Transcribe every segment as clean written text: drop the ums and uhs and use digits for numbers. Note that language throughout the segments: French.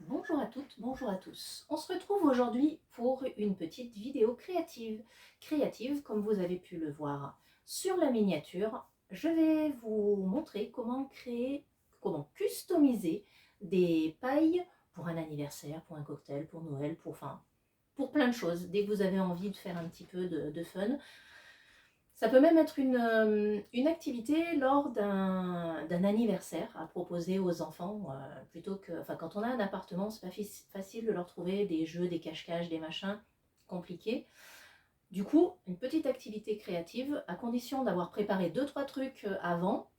Bonjour à toutes, bonjour à tous. On se retrouve aujourd'hui pour une petite vidéo créative. Créative, comme vous avez pu le voir sur la miniature, je vais vous montrer comment créer, comment customiser des pailles pour un anniversaire, pour un cocktail, pour Noël, pour plein de choses. Dès que vous avez envie de faire un petit peu de fun, ça peut même être une activité lors d'un anniversaire à proposer aux enfants, plutôt que, enfin, quand on a un appartement, c'est pas facile de leur trouver des jeux, des cache-cache, des machins compliqués. Du coup, une petite activité créative, à condition d'avoir préparé deux trois trucs avant,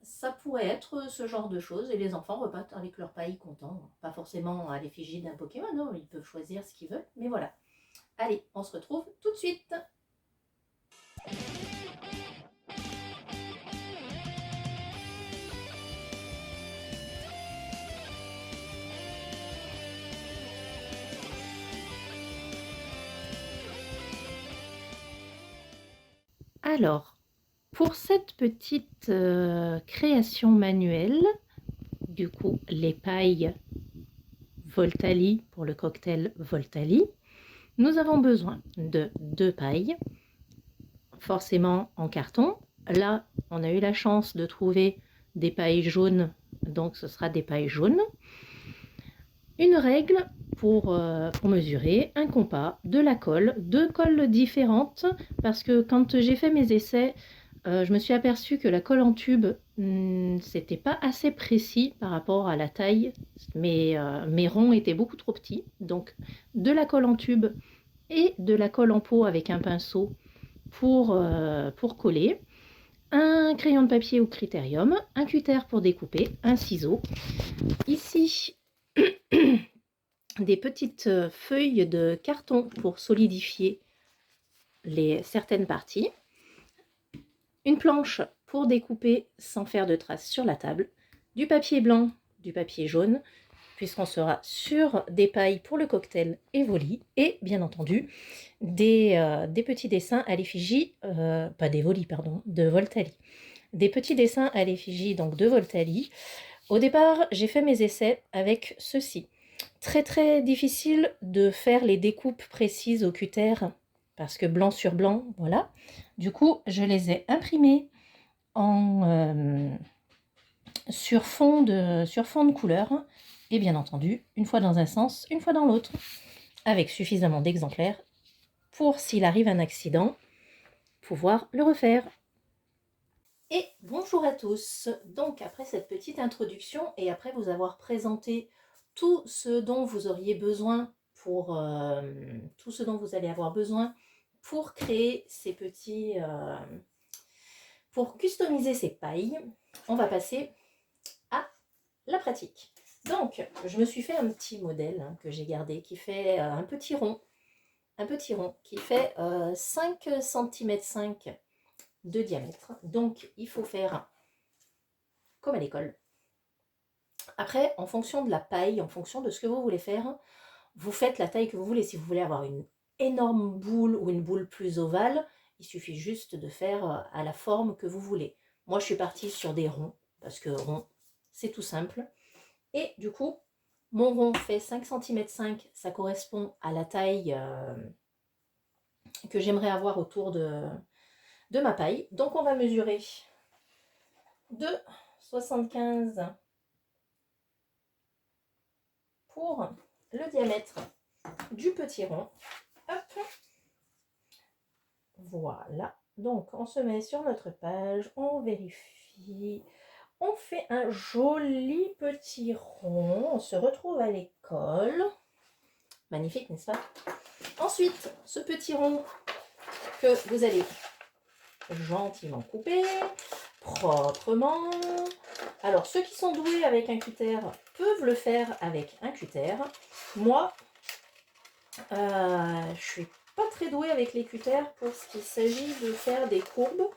ça pourrait être ce genre de choses et les enfants repartent avec leur paille contents. Pas forcément à l'effigie d'un Pokémon, non, ils peuvent choisir ce qu'ils veulent, mais voilà. Allez, on se retrouve tout de suite. Alors, pour cette petite création manuelle, du coup, les pailles Voltali pour le cocktail Voltali, nous avons besoin de deux pailles, forcément en carton. Là, on a eu la chance de trouver des pailles jaunes, donc ce sera des pailles jaunes. Une règle pour mesurer, un compas, de la colle, deux colles différentes, parce que quand j'ai fait mes essais, je me suis aperçue que la colle en tube, c'était pas assez précis par rapport à la taille. Mes ronds étaient beaucoup trop petits. Donc, de la colle en tube et de la colle en pot avec un pinceau pour coller. Un crayon de papier ou critérium, un cutter pour découper, un ciseau. Ici, des petites feuilles de carton pour solidifier certaines parties. Une planche pour découper sans faire de traces sur la table, du papier blanc, du papier jaune, puisqu'on sera sur des pailles pour le cocktail Evoli, et bien entendu des petits dessins à l'effigie, pas d'Evoli, pardon, de Voltali. Des petits dessins à l'effigie donc de Voltali. Au départ, j'ai fait mes essais avec ceci. Très très difficile de faire les découpes précises au cutter parce que blanc sur blanc, voilà. Du coup, je les ai imprimés sur fond de couleur et bien entendu, une fois dans un sens, une fois dans l'autre, avec suffisamment d'exemplaires pour, s'il arrive un accident, pouvoir le refaire. Et bonjour à tous. Donc après cette petite introduction et après vous avoir présenté tout ce dont vous auriez besoin tout ce dont vous allez avoir besoin pour créer ces pour customiser ces pailles, on va passer à la pratique. Donc je me suis fait un petit modèle que j'ai gardé qui fait un petit rond qui fait 5 cm 5 de diamètre. Donc il faut faire comme à l'école. Après, en fonction de la paille, en fonction de ce que vous voulez faire, vous faites la taille que vous voulez. Si vous voulez avoir une énorme boule ou une boule plus ovale, il suffit juste de faire à la forme que vous voulez. Moi, je suis partie sur des ronds, parce que rond, c'est tout simple. Et du coup, mon rond fait 5 cm 5, ça correspond à la taille que j'aimerais avoir autour de ma paille. Donc, on va mesurer de 75 pour le diamètre du petit rond. Hop. Voilà. Donc, on se met sur notre page, on vérifie, on fait un joli petit rond, on se retrouve à l'école. Magnifique, n'est-ce pas? Ensuite, ce petit rond que vous allez gentiment couper, proprement. Alors, ceux qui sont doués avec un cutter peuvent le faire avec un cutter. Moi, je suis pas très douée avec les cutters pour ce qu'il s'agit de faire des courbes.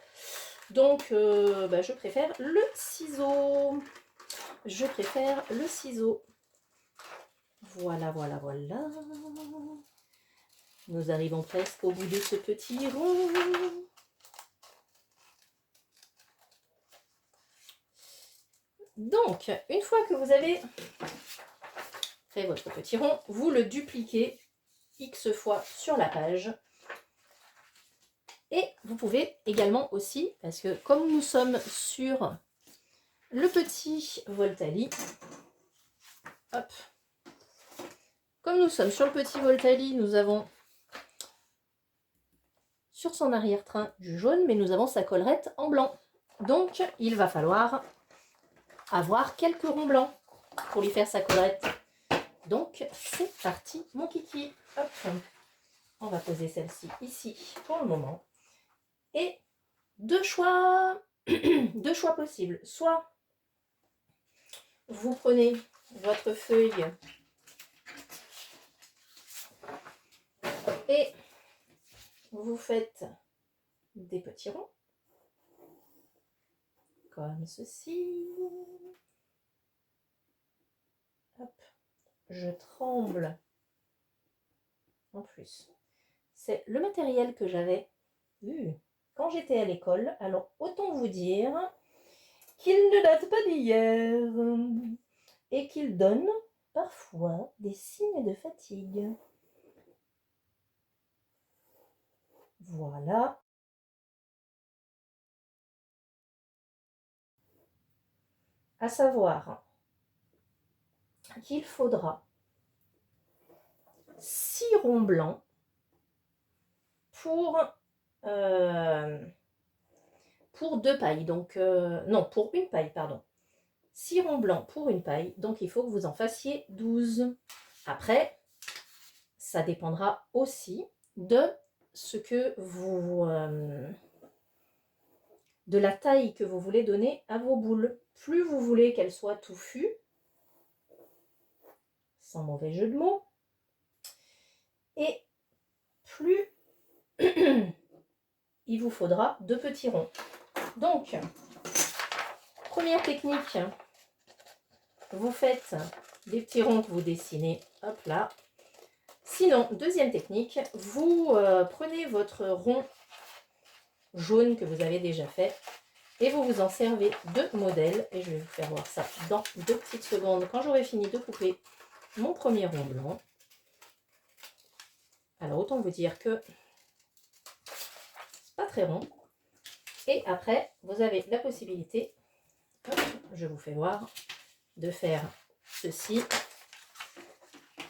Donc, je préfère le ciseau. Je préfère le ciseau. Voilà, voilà, voilà. Nous arrivons presque au bout de ce petit rond. Donc, une fois que vous avez fait votre petit rond, vous le dupliquez X fois sur la page. Et vous pouvez également aussi, parce que comme nous sommes sur le petit Voltali, hop, comme nous sommes sur le petit Voltali, nous avons sur son arrière-train du jaune, mais nous avons sa collerette en blanc. Donc, il va falloir avoir quelques ronds blancs pour lui faire sa collerette. Donc, c'est parti, mon kiki. Hop. On va poser celle-ci ici pour le moment. Et deux choix possibles. Soit vous prenez votre feuille et vous faites des petits ronds, comme ceci. Hop. Je tremble. En plus, c'est le matériel que j'avais eu quand j'étais à l'école. Alors, autant vous dire qu'il ne date pas d'hier et qu'il donne parfois des signes de fatigue. Voilà. À savoir qu'il faudra 6 ronds blancs pour 2 pailles. Donc, non, pour une paille, pardon. 6 ronds blancs pour une paille. Donc, il faut que vous en fassiez 12. Après, ça dépendra aussi de ce que vous... de la taille que vous voulez donner à vos boules. Plus vous voulez qu'elles soient touffues, sans mauvais jeu de mots, et plus il vous faudra de petits ronds. Donc, première technique, vous faites des petits ronds que vous dessinez, hop là. Sinon, deuxième technique, vous prenez votre rond jaune que vous avez déjà fait et vous vous en servez de modèle. Et je vais vous faire voir ça dans 2 petites secondes quand j'aurai fini de couper mon premier rond blanc. Alors, autant vous dire que c'est pas très rond. Et après, vous avez la possibilité, hop, je vous fais voir, de faire ceci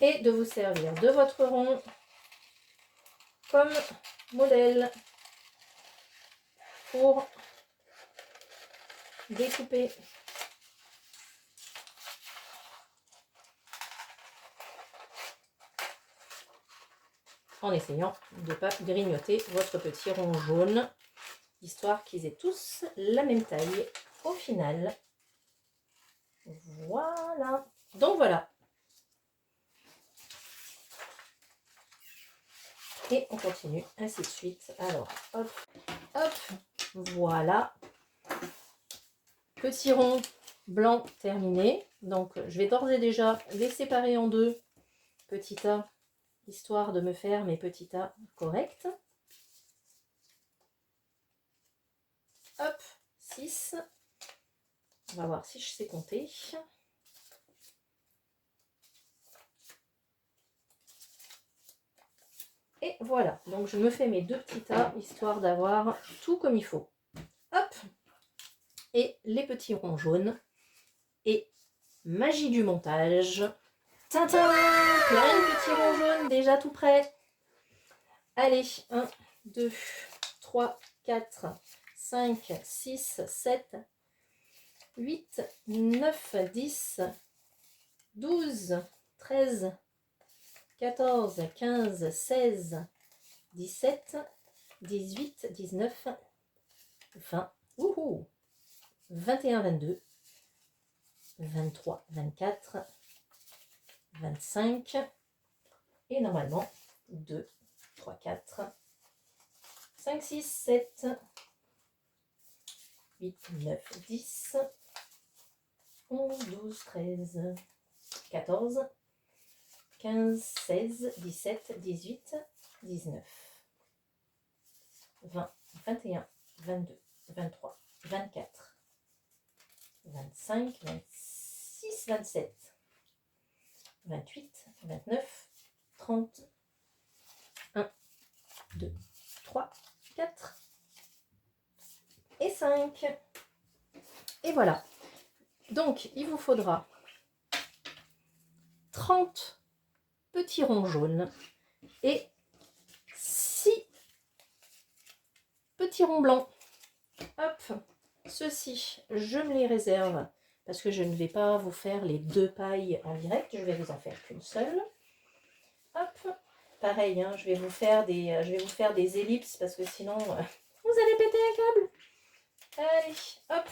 et de vous servir de votre rond comme modèle pour découper. En essayant de ne pas grignoter votre petit rond jaune, histoire qu'ils aient tous la même taille au final. Voilà. Donc voilà. Et on continue ainsi de suite. Alors, hop, hop, voilà. Petit rond blanc terminé. Donc, je vais d'ores et déjà les séparer en 2 petits tas, histoire de me faire mes petits tas corrects. Hop, 6. On va voir si je sais compter. Et voilà, donc je me fais mes 2 petits tas, histoire d'avoir tout comme il faut. Hop, et les petits ronds jaunes. Et magie du montage. Tintin, plein de petits ronds jaunes déjà tout prêts. Allez, 1, 2, 3, 4, 5, 6, 7, 8, 9, 10, 12, 13, 14, 15, 16, 17, 18, 19, 20, 21, 22, 23, 24, 25 et normalement 2, 3, 4, 5, 6, 7, 8, 9, 10, 11, 12, 13, 14, 15, 16, 17, 18, 19, 20, 21, 22, 23, 24, 25, 26, 27, 28, 29, 30, 1, 2, 3, 4 et 5. Et voilà. Donc, il vous faudra 30 petits ronds jaunes et 6 petits ronds blancs. Hop, ceux-ci, je me les réserve parce que je ne vais pas vous faire les 2 pailles en direct. Je vais vous en faire qu'une seule. Hop, pareil, hein, je vais vous faire des ellipses parce que sinon, vous allez péter un câble. Allez, hop.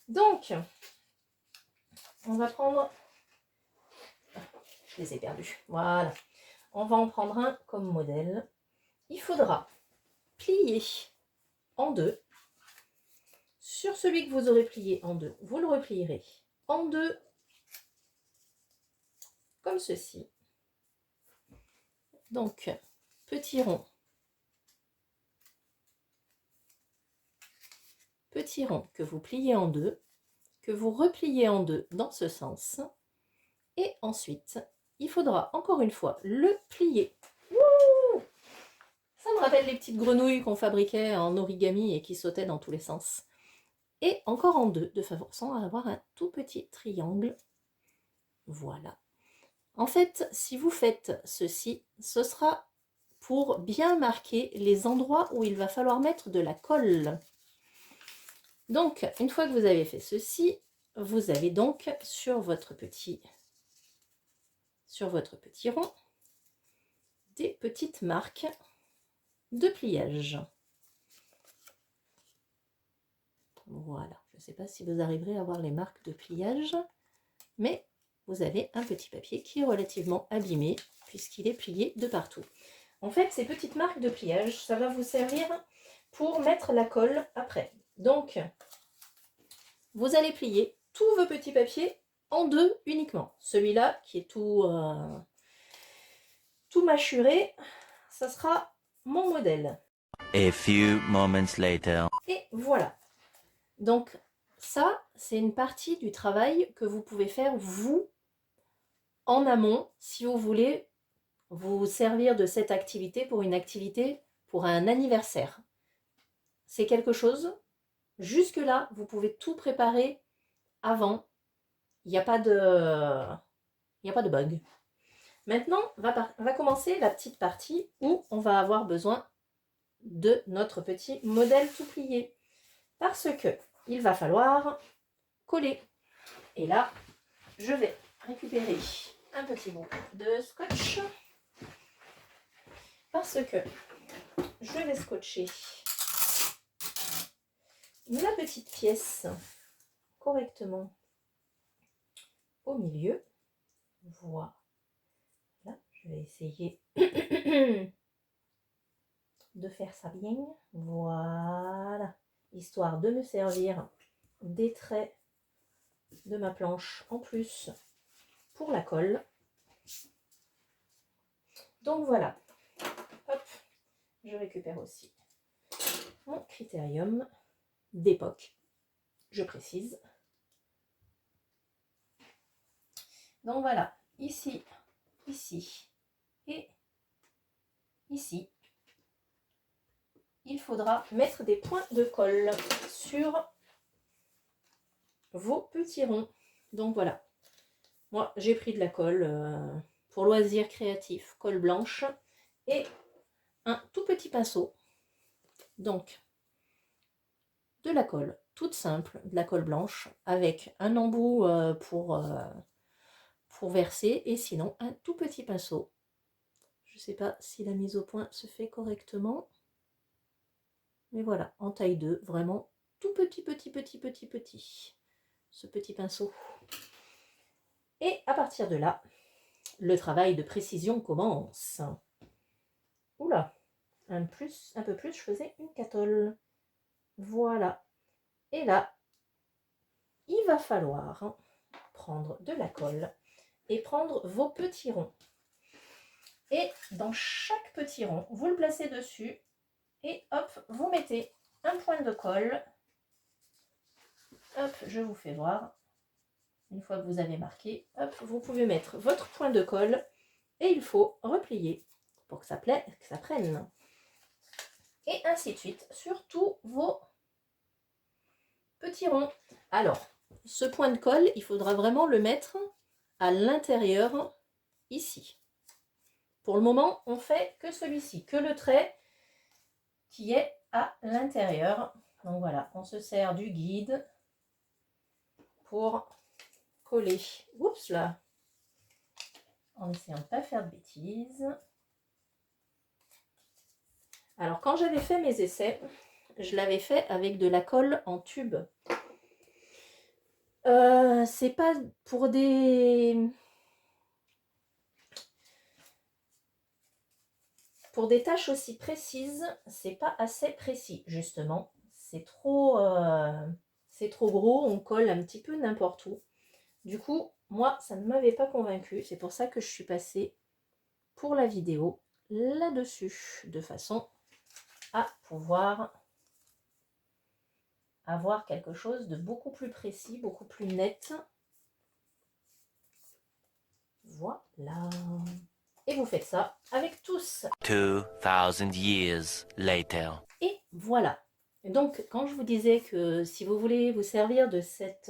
Donc, on va prendre... Je les ai perdus. Voilà. On va en prendre un comme modèle. Il faudra plier en deux. Sur celui que vous aurez plié en deux, vous le replierez en deux, comme ceci. Donc, petit rond que vous pliez en deux, que vous repliez en deux dans ce sens. Et ensuite, il faudra encore une fois le plier. Wouh! Ça me rappelle les petites grenouilles qu'on fabriquait en origami et qui sautaient dans tous les sens. Et encore en deux, de façon à avoir un tout petit triangle. Voilà. En fait, si vous faites ceci, ce sera pour bien marquer les endroits où il va falloir mettre de la colle. Donc, une fois que vous avez fait ceci, vous avez donc sur votre petit rond des petites marques de pliage. Voilà, je ne sais pas si vous arriverez à voir les marques de pliage, mais vous avez un petit papier qui est relativement abîmé puisqu'il est plié de partout. En fait, ces petites marques de pliage, ça va vous servir pour mettre la colle après. Donc, vous allez plier tous vos petits papiers en deux uniquement. Celui-là qui est tout mâchuré, ça sera mon modèle. A few moments later. Et voilà. Donc, ça, c'est une partie du travail que vous pouvez faire, vous, en amont, si vous voulez vous servir de cette activité pour une activité, pour un anniversaire. C'est quelque chose, jusque-là, vous pouvez tout préparer avant. Il n'y a pas de bug. Maintenant, va commencer la petite partie où on va avoir besoin de notre petit modèle tout plié. Parce que il va falloir coller. Et là, je vais récupérer un petit bout de scotch. Parce que je vais scotcher la petite pièce correctement au milieu. Voilà. Je vais essayer de faire ça bien. Voilà. Histoire de me servir des traits de ma planche en plus pour la colle. Donc voilà. Hop. Je récupère aussi mon critérium d'époque. Je précise. Donc voilà. Ici, ici et ici. Il faudra mettre des points de colle sur vos petits ronds. Donc voilà. Moi, j'ai pris de la colle pour loisirs créatifs, colle blanche et un tout petit pinceau. Donc, de la colle toute simple, de la colle blanche avec un embout pour verser et sinon un tout petit pinceau. Je ne sais pas si la mise au point se fait correctement. Mais voilà, en taille 2, vraiment tout petit, ce petit pinceau. Et à partir de là, le travail de précision commence. Oula, un peu plus, je faisais une catole. Voilà. Et là, il va falloir prendre de la colle et prendre vos petits ronds. Et dans chaque petit rond, vous le placez dessus et hop, vous mettez un point de colle. Hop, je vous fais voir. Une fois que vous avez marqué, hop, vous pouvez mettre votre point de colle et il faut replier pour que ça prenne. Et ainsi de suite sur tous vos petits ronds. Alors, ce point de colle, il faudra vraiment le mettre à l'intérieur, ici. Pour le moment, on fait que celui-ci, que le trait qui est à l'intérieur. Donc voilà, on se sert du guide pour coller. Oups là, en essayant de ne pas faire de bêtises. Alors quand j'avais fait mes essais, je l'avais fait avec de la colle en tube. C'est pas pour des tâches aussi précises, c'est pas assez précis justement. C'est trop gros, on colle un petit peu n'importe où. Du coup, moi, ça ne m'avait pas convaincue. C'est pour ça que je suis passée pour la vidéo là-dessus, de façon à pouvoir avoir quelque chose de beaucoup plus précis, beaucoup plus net. Voilà. Et vous faites ça avec tous. 2000 years later. Et voilà. Donc, quand je vous disais que si vous voulez vous servir de cette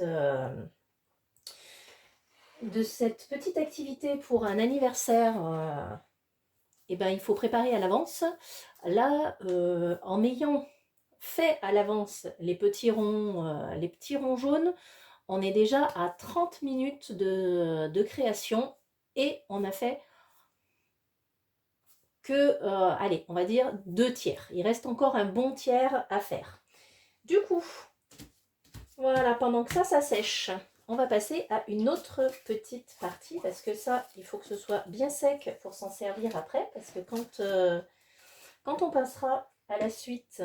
petite activité pour un anniversaire, eh ben, il faut préparer à l'avance. Là, en ayant fait à l'avance les petits ronds jaunes, on est déjà à 30 minutes de création et on a fait que, allez, on va dire 2 tiers. Il reste encore un bon tiers à faire. Du coup, voilà, pendant que ça sèche, on va passer à une autre petite partie parce que ça, il faut que ce soit bien sec pour s'en servir après. Parce que quand on passera à la suite,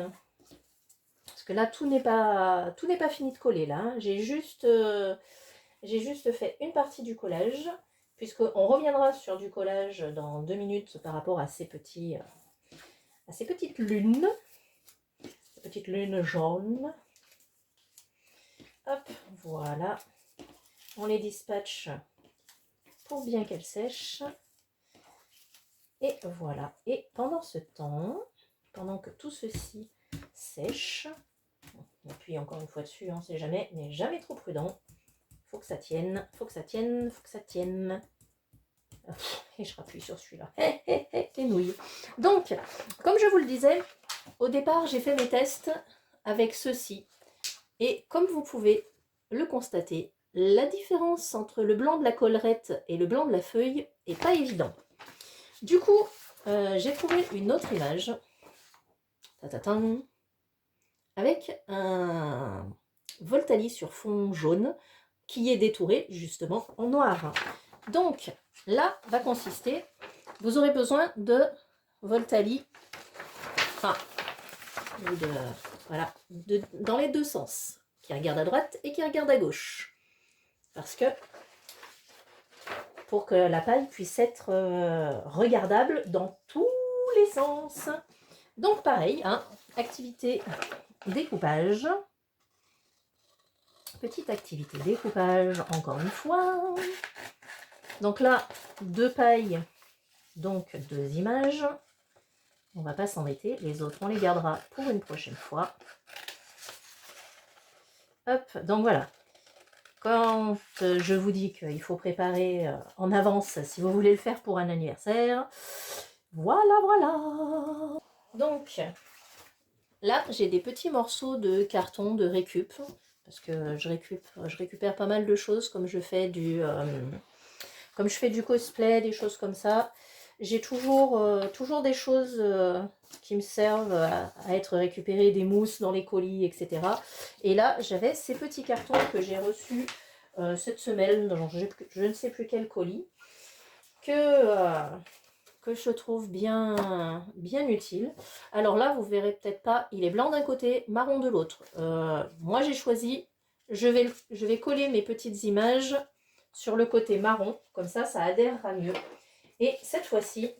parce que là, tout n'est pas fini de coller là. Hein. J'ai juste fait une partie du collage, puisqu'on reviendra sur du collage dans 2 minutes par rapport à ces petites lunes. Ces petites lunes jaunes. Hop, voilà. On les dispatche pour bien qu'elles sèchent. Et voilà. Et pendant ce temps, pendant que tout ceci sèche, on appuie encore une fois dessus, on ne sait jamais, mais jamais trop prudent. Faut que ça tienne, faut que ça tienne, faut que ça tienne. Et je rappuie sur celui-là. Les nouilles. Donc, comme je vous le disais, au départ, j'ai fait mes tests avec ceci. Et comme vous pouvez le constater, la différence entre le blanc de la collerette et le blanc de la feuille n'est pas évident. Du coup, j'ai trouvé une autre image. Ta-ta-tan, avec un Voltali sur fond jaune qui est détouré justement en noir. Donc, là va consister, vous aurez besoin de Voltali, enfin, voilà, dans les deux sens, qui regarde à droite et qui regarde à gauche. Parce que, pour que la paille puisse être regardable dans tous les sens. Donc pareil, hein, activité découpage. Petite activité découpage, encore une fois. Donc là, 2 pailles, donc 2 images. On va pas s'embêter, les autres on les gardera pour une prochaine fois. Hop, donc voilà. Quand je vous dis qu'il faut préparer en avance si vous voulez le faire pour un anniversaire, voilà. Donc là, j'ai des petits morceaux de carton de récup, parce que je récupère pas mal de choses comme je fais du cosplay, des choses comme ça. J'ai toujours des choses qui me servent à être récupérées, des mousses dans les colis, etc. Et là, j'avais ces petits cartons que j'ai reçus cette semaine, dans je ne sais plus quel colis, que je trouve bien utile. Alors là, vous verrez peut-être pas, il est blanc d'un côté, marron de l'autre. Moi, j'ai choisi, je vais coller mes petites images sur le côté marron, comme ça adhérera mieux. Et cette fois-ci,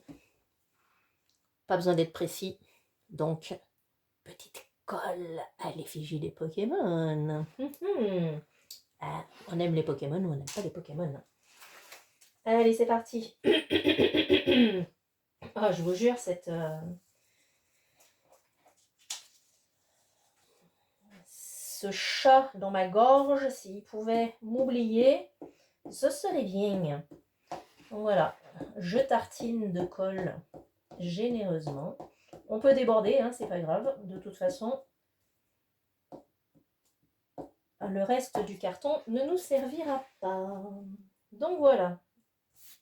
pas besoin d'être précis, donc petite colle à l'effigie des Pokémon. Ah, on aime les Pokémon ou on n'aime pas les Pokémon. Allez, c'est parti. Ah, je vous jure, ce chat dans ma gorge, s'il pouvait m'oublier, ce serait bien. Voilà, je tartine de colle généreusement. On peut déborder, hein, c'est pas grave. De toute façon, le reste du carton ne nous servira pas. Donc voilà,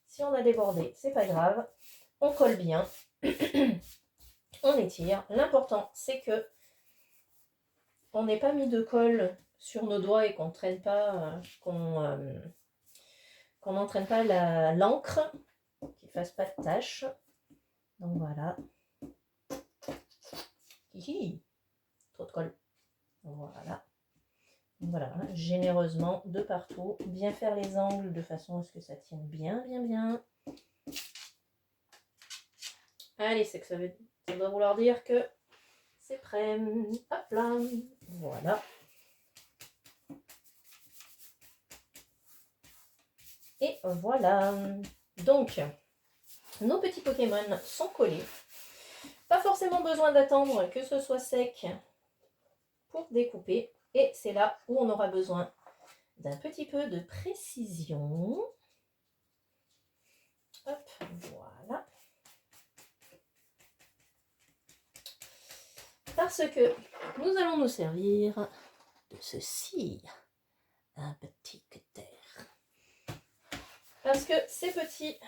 si on a débordé, c'est pas grave. On colle bien, on étire. L'important, c'est que on n'ait pas mis de colle sur nos doigts et qu'on traîne pas, qu'on n'entraîne pas l'encre, qu'il fasse pas de taches. Donc voilà. Hihi, trop de colle. Voilà. Voilà, généreusement de partout. Bien faire les angles de façon à ce que ça tienne bien, bien, bien. Allez, c'est que ça doit vouloir dire que c'est prêt. Hop là. Voilà. Et voilà. Donc, nos petits Pokémon sont collés. Pas forcément besoin d'attendre que ce soit sec pour découper. Et c'est là où on aura besoin d'un petit peu de précision. Hop, voilà. Parce que nous allons nous servir de ceci, un petit cutter. Parce que ces petits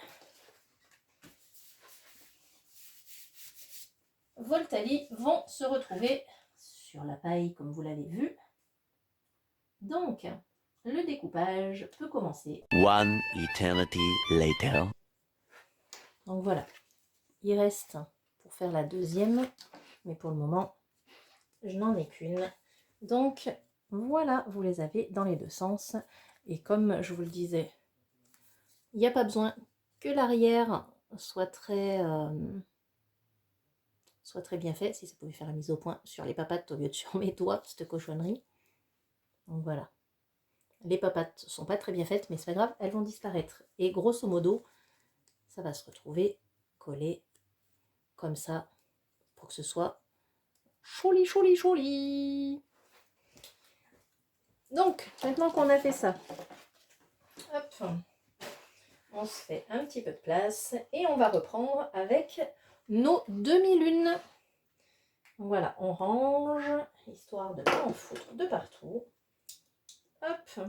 Voltali vont se retrouver sur la paille comme vous l'avez vu. Donc, le découpage peut commencer. One eternity later. Donc voilà, il reste pour faire la deuxième, mais pour le moment, je n'en ai qu'une. Donc voilà, vous les avez dans les deux sens. Et comme je vous le disais, il n'y a pas besoin que l'arrière soit très bien fait. Si ça pouvait faire la mise au point sur les papates au lieu de sur mes doigts, cette cochonnerie. Donc voilà. Les papates sont pas très bien faites, mais c'est pas grave, elles vont disparaître. Et grosso modo, ça va se retrouver collé comme ça pour que ce soit joli, joli, joli. Donc, maintenant qu'on a fait ça, hop, on se fait un petit peu de place et on va reprendre avec nos demi-lunes. Voilà, on range, histoire de ne pas en foutre de partout. Hop,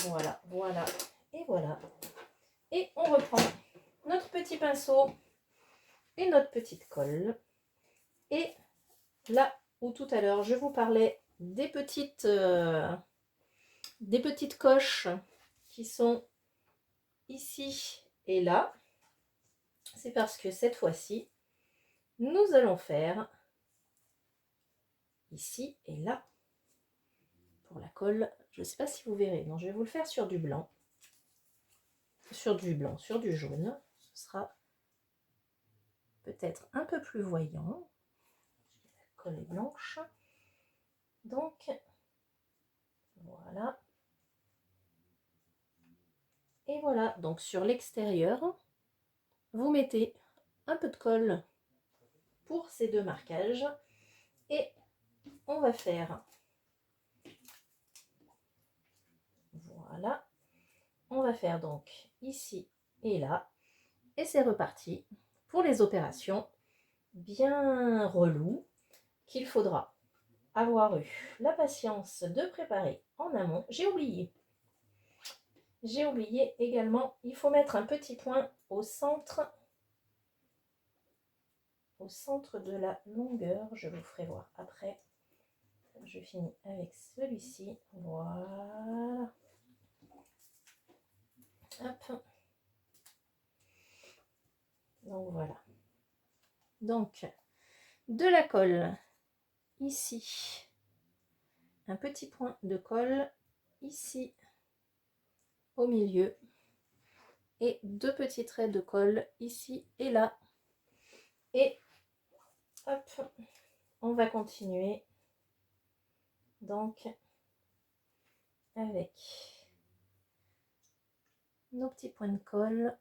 voilà, voilà et voilà. Et on reprend notre petit pinceau et notre petite colle. Et là où tout à l'heure je vous parlais des petites coches qui sont ici et là, c'est parce que cette fois-ci, nous allons faire ici et là pour la colle. Je ne sais pas si vous verrez, non, je vais vous le faire sur du blanc. Sur du blanc, sur du jaune. Ce sera peut-être un peu plus voyant. La colle est blanche. Donc, voilà. Et voilà, donc sur l'extérieur, vous mettez un peu de colle pour ces deux marquages. Et on va faire, voilà, on va faire donc ici et là. Et c'est reparti pour les opérations bien reloues qu'il faudra avoir eu la patience de préparer en amont. J'ai oublié également, il faut mettre un petit point au centre de la longueur. Je vous ferai voir après. Je finis avec celui-ci. Voilà. Hop. Donc voilà. Donc, de la colle ici. Un petit point de colle ici au milieu. Et deux petits traits de colle ici et là. Et hop, on va continuer. Donc, avec nos petits points de colle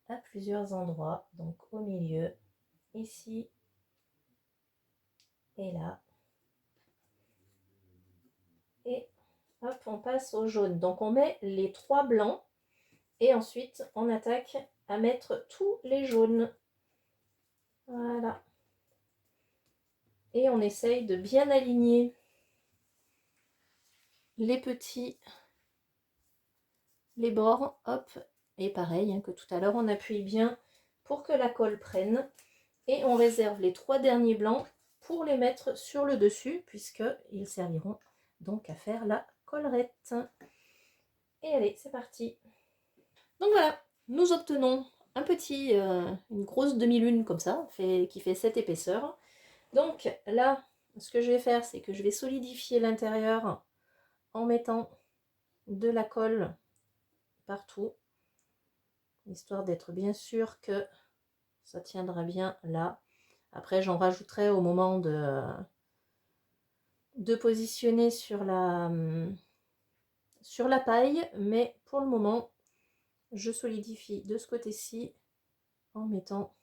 à plusieurs endroits, donc au milieu, ici et là. Et hop, on passe au jaune. Donc on met les 3 blancs et ensuite on attaque à mettre tous les jaunes. Voilà. Et on essaye de bien aligner les bords, hop, et pareil hein, que tout à l'heure, on appuie bien pour que la colle prenne. Et on réserve les 3 derniers blancs pour les mettre sur le dessus, puisqu'ils serviront donc à faire la collerette. Et allez, c'est parti. Donc voilà, nous obtenons une grosse demi-lune comme ça, qui fait cette épaisseur. Donc là, ce que je vais faire, c'est que je vais solidifier l'intérieur en mettant de la colle partout, histoire d'être bien sûr que ça tiendra bien là. Après, j'en rajouterai au moment de positionner sur la paille, mais pour le moment, je solidifie de ce côté-ci en mettant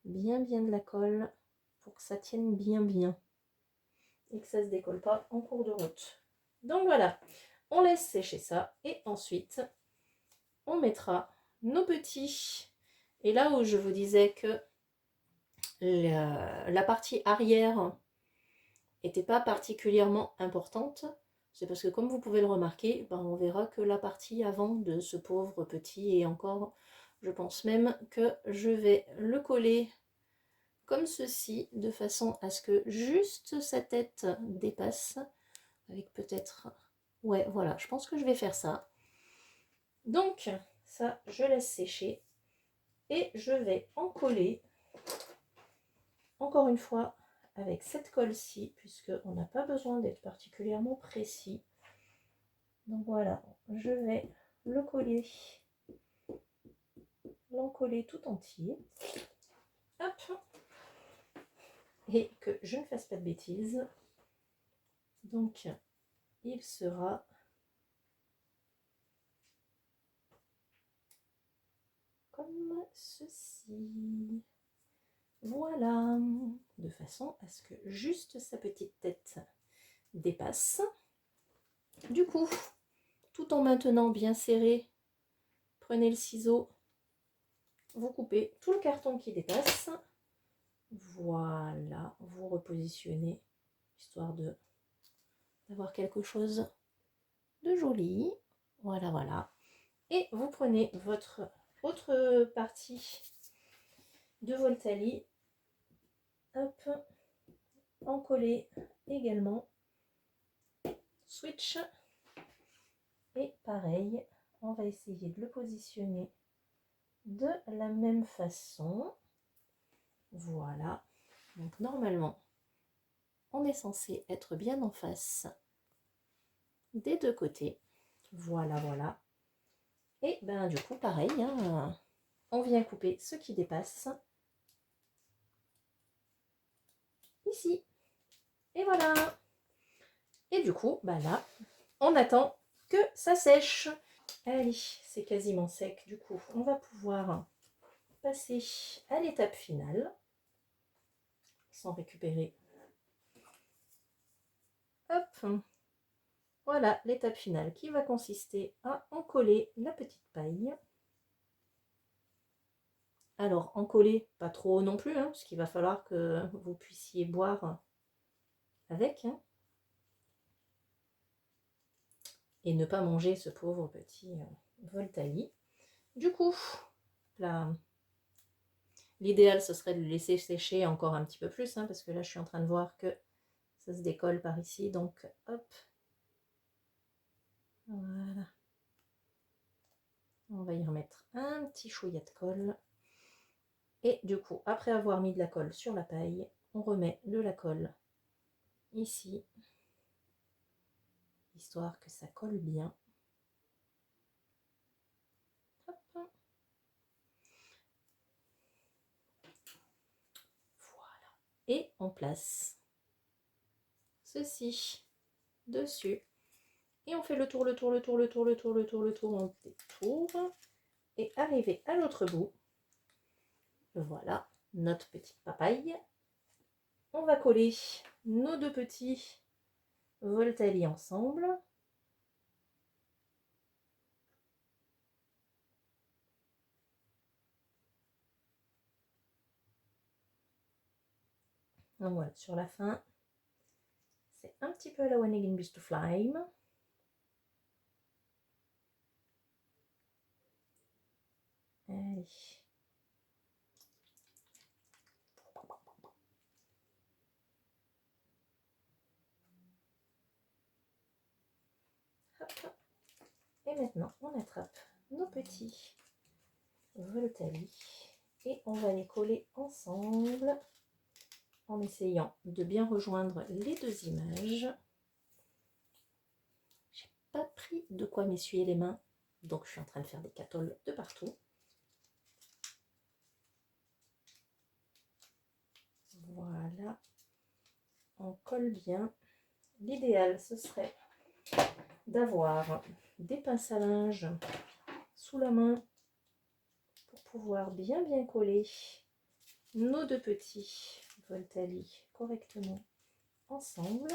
bien de la colle pour que ça tienne bien et que ça se décolle pas en cours de route. Donc voilà, on laisse sécher ça et ensuite on mettra nos petits. Et là où je vous disais que la partie arrière n'était pas particulièrement importante, c'est parce que comme vous pouvez le remarquer, ben on verra que la partie avant de ce pauvre petit, et encore je pense même que je vais le coller comme ceci, de façon à ce que juste sa tête dépasse, avec peut-être... Ouais, voilà, je pense que je vais faire ça. Donc, ça, je laisse sécher. Et je vais en coller, encore une fois, avec cette colle-ci, puisqu'on n'a pas besoin d'être particulièrement précis. Donc voilà, je vais le coller, l'encoller tout entier. Hop. Et que je ne fasse pas de bêtises. Donc, il sera comme ceci. Voilà, de façon à ce que juste sa petite tête dépasse. Du coup, tout en maintenant bien serré, prenez le ciseau, vous coupez tout le carton qui dépasse. Voilà, vous repositionnez, histoire d'avoir quelque chose de joli. Voilà, voilà. Et vous prenez votre autre partie de Voltali, hop, encollé également, switch, et pareil, on va essayer de le positionner de la même façon. Voilà, donc normalement, on est censé être bien en face des deux côtés. Voilà, voilà. Et ben du coup, pareil, hein, on vient couper ce qui dépasse ici. Et voilà. Et du coup, bah là, on attend que ça sèche. Allez, c'est quasiment sec. Du coup, on va pouvoir passer à l'étape finale sans récupérer. Hop. Voilà l'étape finale qui va consister à encoller la petite paille. Alors, encoller pas trop non plus, hein, parce qu'il va falloir que vous puissiez boire avec. Hein, et ne pas manger ce pauvre petit Voltali. Du coup, l'idéal ce serait de le laisser sécher encore un petit peu plus, hein, parce que là je suis en train de voir que ça se décolle par ici, donc hop, voilà. On va y remettre un petit chouïa de colle. Et du coup, après avoir mis de la colle sur la paille, on remet de la colle ici, histoire que ça colle bien. Hop. Voilà. Et on place ceci dessus. Et on fait le tour, le tour, le tour, le tour, le tour, le tour, le tour, on détourne. Et arrivé à l'autre bout, voilà notre petite papaye. On va coller nos deux petits Voltali ensemble. Donc voilà, sur la fin, c'est un petit peu la One Again Boost to Flame. Allez. Hop. Et maintenant, on attrape nos petits Voltali et on va les coller ensemble en essayant de bien rejoindre les deux images. J'ai pas pris de quoi m'essuyer les mains, donc je suis en train de faire des catoles de partout. Voilà, on colle bien. L'idéal, ce serait d'avoir des pinces à linge sous la main pour pouvoir bien coller nos deux petits Voltali correctement ensemble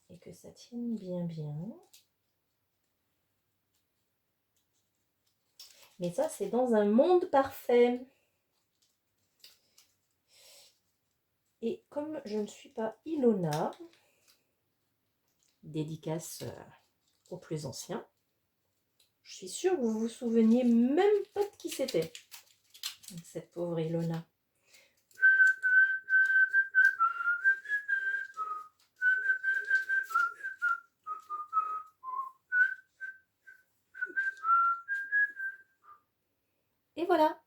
et que ça tienne bien. Mais ça, c'est dans un monde parfait. Et comme je ne suis pas Ilona, dédicace aux plus anciens, je suis sûre que vous vous souveniez même pas de qui c'était, cette pauvre Ilona. Et voilà,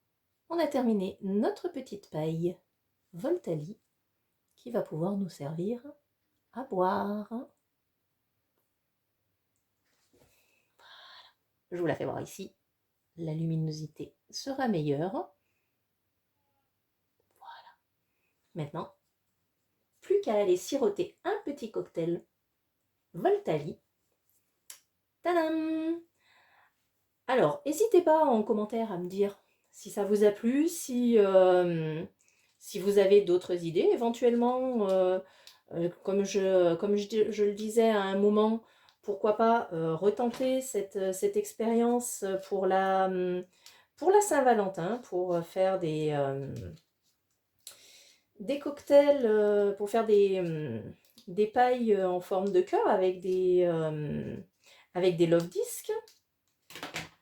on a terminé notre petite paille Voltali qui va pouvoir nous servir à boire. Voilà. Je vous la fais voir ici. La luminosité sera meilleure. Voilà. Maintenant, plus qu'à aller siroter un petit cocktail Voltali. Tadam! Alors, n'hésitez pas en commentaire à me dire si ça vous a plu, si vous avez d'autres idées. Éventuellement, comme je le disais à un moment, pourquoi pas retenter cette expérience pour la Saint-Valentin, pour faire des cocktails, pour faire des pailles en forme de cœur avec des love discs.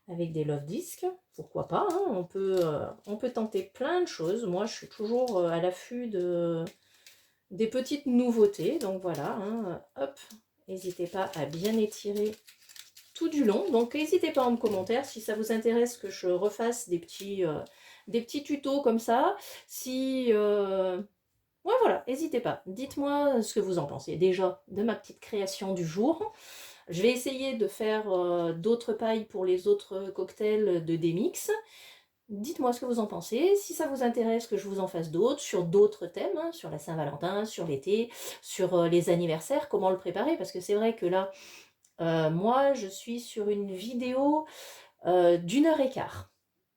Avec des love discs, pourquoi pas, hein, on peut tenter plein de choses. Moi, je suis toujours à l'affût des petites nouveautés. Donc voilà, hein, hop, n'hésitez pas à bien étirer tout du long. Donc n'hésitez pas en commentaire si ça vous intéresse que je refasse des petits tutos comme ça. Si... ouais, voilà, n'hésitez pas. Dites-moi ce que vous en pensez déjà de ma petite création du jour. Je vais essayer de faire d'autres pailles pour les autres cocktails de Demix. Dites-moi ce que vous en pensez. Si ça vous intéresse que je vous en fasse d'autres, sur d'autres thèmes, hein, sur la Saint-Valentin, sur l'été, sur les anniversaires, comment le préparer. Parce que c'est vrai que là, moi, je suis sur une vidéo d'1h15.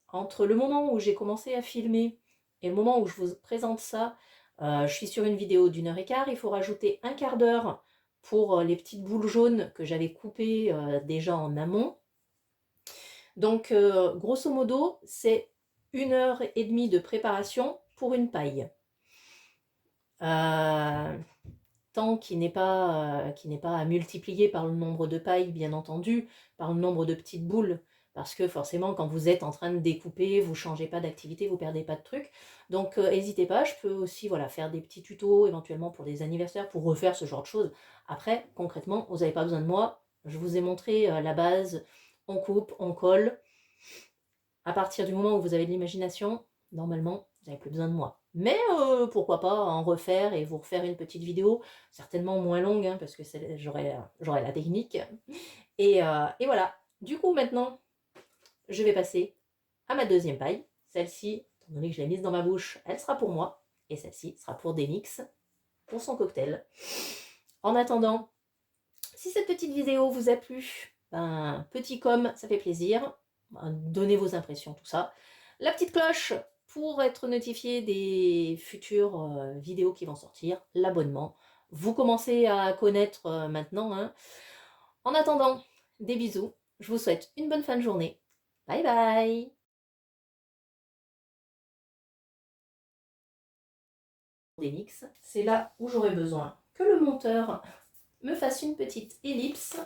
Entre le moment où j'ai commencé à filmer et le moment où je vous présente ça, je suis sur une vidéo d'1h15. Il faut rajouter un quart d'heure pour les petites boules jaunes que j'avais coupées déjà en amont. Donc, grosso modo, c'est 1h30 de préparation pour une paille. Temps qui n'est pas à multiplier par le nombre de pailles, bien entendu, par le nombre de petites boules, parce que forcément, quand vous êtes en train de découper, vous ne changez pas d'activité, vous ne perdez pas de trucs. Donc, n'hésitez pas, je peux aussi faire des petits tutos, éventuellement pour des anniversaires, pour refaire ce genre de choses. Après, concrètement, vous n'avez pas besoin de moi. Je vous ai montré la base, on coupe, on colle. À partir du moment où vous avez de l'imagination, normalement, vous n'avez plus besoin de moi. Mais pourquoi pas en refaire et vous refaire une petite vidéo, certainement moins longue, hein, parce que j'aurai la technique. Et voilà. Du coup, maintenant, je vais passer à ma deuxième paille. Celle-ci, étant donné que je l'ai mise dans ma bouche, elle sera pour moi. Et celle-ci sera pour Demix, pour son cocktail. En attendant, si cette petite vidéo vous a plu, ben, petit comme, ça fait plaisir. Ben, donnez vos impressions, tout ça. La petite cloche pour être notifié des futures vidéos qui vont sortir. L'abonnement. Vous commencez à connaître maintenant. Hein. En attendant, des bisous. Je vous souhaite une bonne fin de journée. Bye bye. Des mix, c'est là où j'aurais besoin que le monteur me fasse une petite ellipse.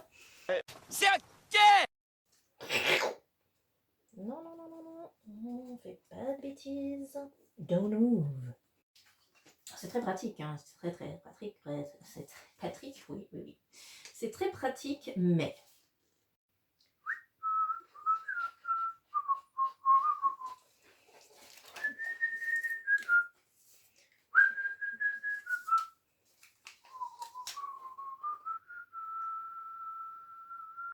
C'est ok. Non, non, non, non, non, on fait pas de bêtises. Don't move. C'est très pratique, hein. C'est très pratique. C'est Patrick, oui, oui, oui. C'est très pratique, mais